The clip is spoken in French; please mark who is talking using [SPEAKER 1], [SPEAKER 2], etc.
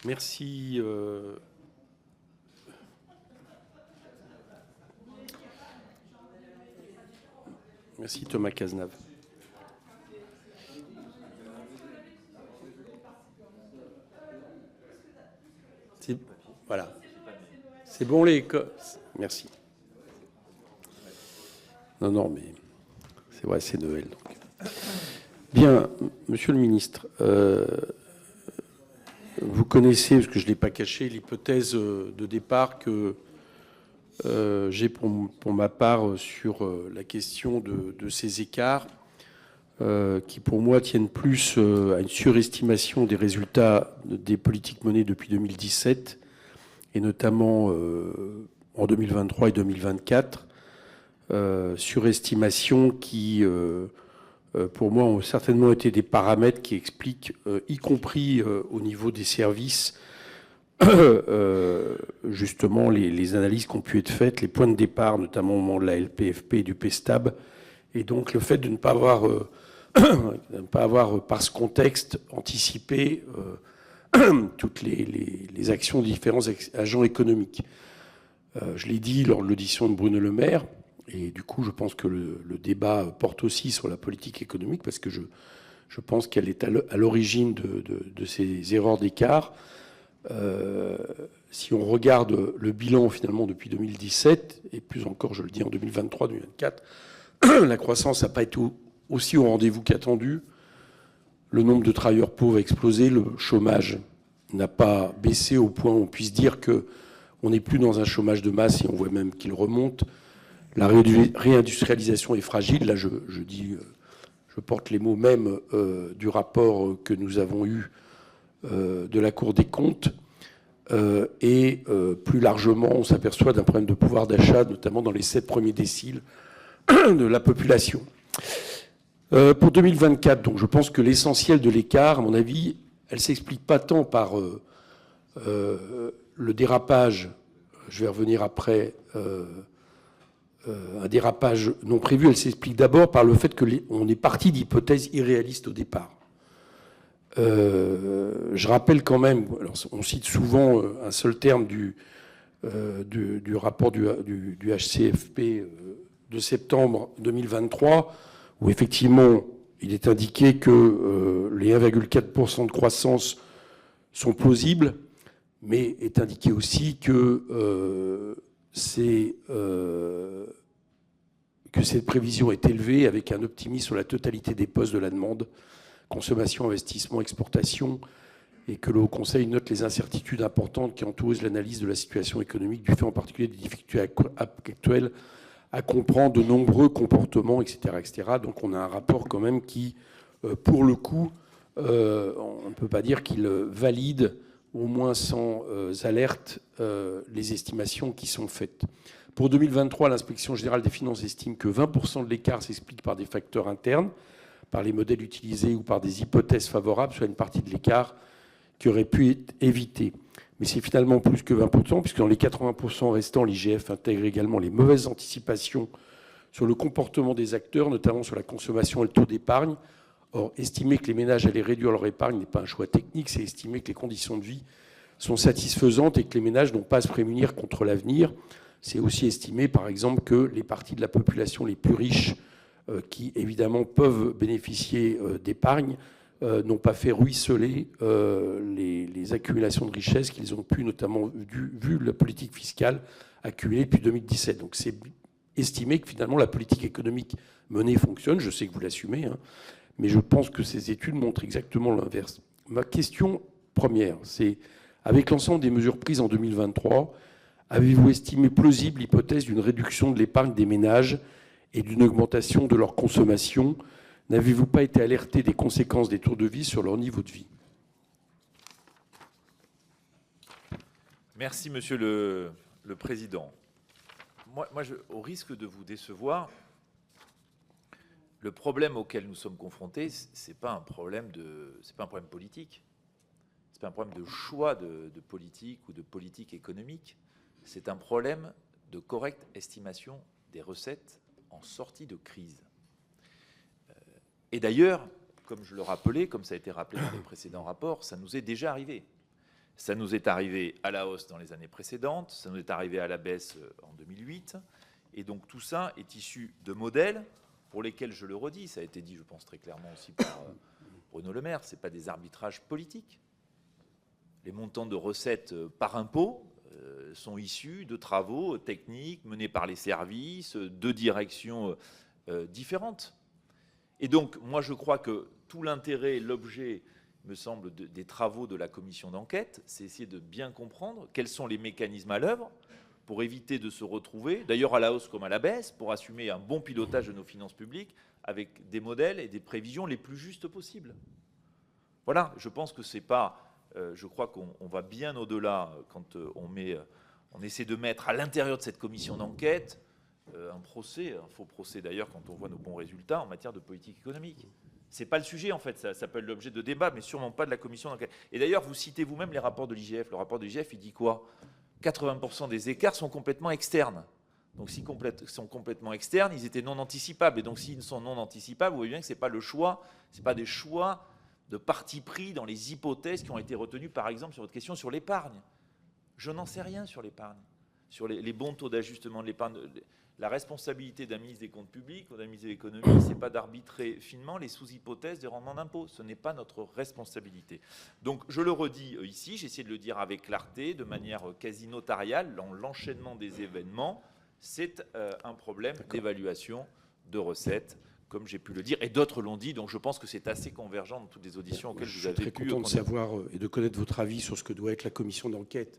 [SPEAKER 1] Merci. Merci Thomas Cazenave. Voilà. C'est bon les... Merci. Non, mais c'est vrai, c'est Noël. Donc. Bien, Monsieur le Ministre, vous connaissez, parce que je ne l'ai pas caché, l'hypothèse de départ que j'ai pour ma part sur la question de ces écarts qui, pour moi, tiennent plus à une surestimation des résultats des politiques menées depuis 2017 et notamment en 2023 et 2024. Surestimation qui, pour moi, ont certainement été des paramètres qui expliquent, y compris au niveau des services, justement les analyses qui ont pu être faites, les points de départ, notamment au moment de la LPFP et du PSTAB, et donc le fait de ne pas avoir par ce contexte anticipé toutes les actions de différents agents économiques. Je l'ai dit lors de l'audition de Bruno Le Maire, et du coup je pense que le débat porte aussi sur la politique économique, parce que je pense qu'elle est à l'origine de ces erreurs d'écart. Si on regarde le bilan finalement depuis 2017, et plus encore je le dis en 2023-2024, la croissance n'a pas été aussi au rendez-vous qu'attendu. Le nombre de travailleurs pauvres a explosé, le chômage n'a pas baissé au point où on puisse dire qu'on n'est plus dans un chômage de masse, et on voit même qu'il remonte. La réindustrialisation est fragile. Là, je porte les mots même du rapport que nous avons eu de la Cour des comptes. Et plus largement, on s'aperçoit d'un problème de pouvoir d'achat, notamment dans les 7 premiers déciles de la population. Pour 2024, donc, je pense que l'essentiel de l'écart, à mon avis, elle ne s'explique pas tant par le dérapage, je vais revenir après, un dérapage non prévu, elle s'explique d'abord par le fait qu'on est parti d'hypothèses irréalistes au départ. Je rappelle quand même, alors on cite souvent un seul terme du rapport du HCFP de septembre 2023, où effectivement il est indiqué que les 1,4% de croissance sont plausibles, mais est indiqué aussi que cette prévision est élevée avec un optimisme sur la totalité des postes de la demande, consommation, investissement, exportation, et que le Haut Conseil note les incertitudes importantes qui entourent l'analyse de la situation économique, du fait en particulier des difficultés actuelles à comprendre de nombreux comportements, etc., etc. Donc on a un rapport quand même qui, pour le coup, on ne peut pas dire qu'il valide, au moins sans alerte, les estimations qui sont faites. Pour 2023, l'Inspection générale des finances estime que 20% de l'écart s'explique par des facteurs internes, par les modèles utilisés ou par des hypothèses favorables, soit une partie de l'écart qui aurait pu être évité. Mais c'est finalement plus que 20%, puisque dans les 80% restants, l'IGF intègre également les mauvaises anticipations sur le comportement des acteurs, notamment sur la consommation et le taux d'épargne. Or, estimer que les ménages allaient réduire leur épargne n'est pas un choix technique, c'est estimer que les conditions de vie sont satisfaisantes et que les ménages n'ont pas à se prémunir contre l'avenir. C'est aussi estimer, par exemple, que les parties de la population les plus riches, qui évidemment peuvent bénéficier d'épargne, n'ont pas fait ruisseler les accumulations de richesses qu'ils ont pu, notamment vu la politique fiscale accumulée depuis 2017. Donc c'est estimer que finalement la politique économique menée fonctionne. Je sais que vous l'assumez, hein, mais je pense que ces études montrent exactement l'inverse. Ma question première, c'est, avec l'ensemble des mesures prises en 2023, avez-vous estimé plausible l'hypothèse d'une réduction de l'épargne des ménages et d'une augmentation de leur consommation? N'avez-vous pas été alerté des conséquences des taux de vie sur leur niveau de vie?
[SPEAKER 2] Merci, Monsieur le Président. Moi au risque de vous décevoir, le problème auquel nous sommes confrontés, ce n'est pas un problème politique. Ce n'est pas un problème de choix de politique ou de politique économique. C'est un problème de correcte estimation des recettes en sortie de crise. Et d'ailleurs, comme je le rappelais, comme ça a été rappelé dans les précédents rapports, ça nous est déjà arrivé. Ça nous est arrivé à la hausse dans les années précédentes, ça nous est arrivé à la baisse en 2008. Et donc tout ça est issu de modèles pour lesquels, je le redis, ça a été dit, je pense, très clairement aussi par Bruno Le Maire, ce n'est pas des arbitrages politiques. Les montants de recettes par impôt sont issus de travaux techniques menés par les services, de directions différentes. Et donc, moi, je crois que tout l'intérêt, l'objet, me semble, des travaux de la commission d'enquête, c'est essayer de bien comprendre quels sont les mécanismes à l'œuvre pour éviter de se retrouver, d'ailleurs à la hausse comme à la baisse, pour assumer un bon pilotage de nos finances publiques avec des modèles et des prévisions les plus justes possibles. Voilà, je pense que c'est pas... je crois qu'on va bien au-delà quand on essaie de mettre à l'intérieur de cette commission d'enquête un procès, un faux procès d'ailleurs, quand on voit nos bons résultats en matière de politique économique. C'est pas le sujet en fait, ça peut être l'objet de débat, mais sûrement pas de la commission d'enquête. Et d'ailleurs, vous citez vous-même les rapports de l'IGF. Le rapport de l'IGF, il dit quoi? 80% des écarts sont complètement externes. Donc s'ils sont complètement externes, ils étaient non anticipables. Et donc s'ils sont non anticipables, vous voyez bien que ce n'est pas le choix, ce n'est pas des choix de parti pris dans les hypothèses qui ont été retenues, par exemple, sur votre question sur l'épargne. Je n'en sais rien sur l'épargne, sur les bons taux d'ajustement de l'épargne. La responsabilité d'un ministre des Comptes publics ou d'un ministre de l'Économie, ce n'est pas d'arbitrer finement les sous-hypothèses des rendements d'impôt. Ce n'est pas notre responsabilité. Donc, je le redis ici, j'essaie de le dire avec clarté, de manière quasi notariale, dans l'enchaînement des événements, c'est un problème d'évaluation de recettes, comme j'ai pu le dire, et d'autres l'ont dit, donc je pense que c'est assez convergent dans toutes les auditions auxquelles vous avez pu...
[SPEAKER 1] Je suis très content de savoir et de connaître votre avis sur ce que doit être la commission d'enquête